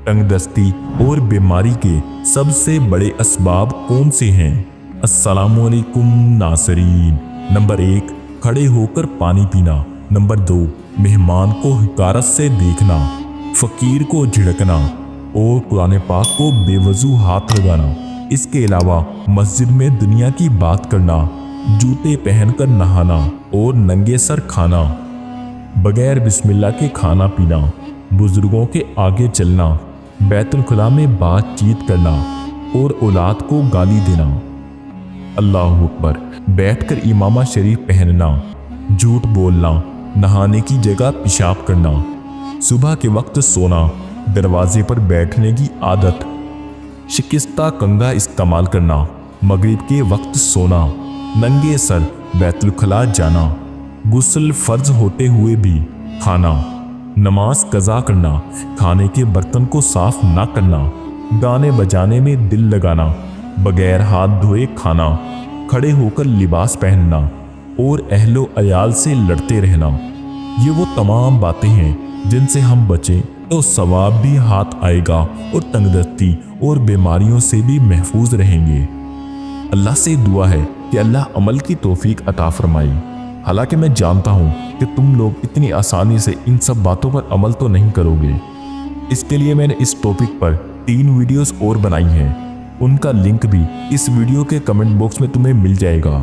तंगदस्ती और बीमारी के सबसे बड़े असबाब कौन से हैं? अस्सलामुअलैकुम नासरीन। नंबर 1, खड़े होकर पानी पीना। नंबर 2, मेहमान को हकारत से देखना, फकीर को झिड़कना और कुरान पाक को बेवजू हाथ लगाना। इसके अलावा मस्जिद में दुनिया की बात करना, जूते पहनकर नहाना और नंगे सर खाना, बगैर बिस्मिल्लाह के खाना पीना, बुजुर्गों के आगे चलना, बैतुल खुला में बातचीत करना और औलाद को गाली देना। अल्लाह अकबर। बैठकर इमामा शरीफ पहनना, झूठ बोलना, नहाने की जगह पेशाब करना, सुबह के वक्त सोना, दरवाजे पर बैठने की आदत, शिकस्ता कंघा इस्तेमाल करना, मगरिब के वक्त सोना, नंगे सर बैतुल खुला जाना, गुस्ल फर्ज होते हुए भी खाना, नमाज कज़ा करना, खाने के बर्तन को साफ ना करना, गाने बजाने में दिल लगाना, बगैर हाथ धोए खाना, खड़े होकर लिबास पहनना और अहलो अयाल से लड़ते रहना। ये वो तमाम बातें हैं जिनसे हम बचें तो सवाब भी हाथ आएगा और तंगदस्ती और बीमारियों से भी महफूज रहेंगे। अल्लाह से दुआ है कि अल्लाह अमल की तौफीक अता फरमाए। हालांकि मैं जानता हूँ कि तुम लोग इतनी आसानी से इन सब बातों पर अमल तो नहीं करोगे। इसके लिए मैंने इस टॉपिक पर 3 वीडियोस और बनाई हैं। उनका लिंक भी इस वीडियो के कमेंट बॉक्स में तुम्हें मिल जाएगा।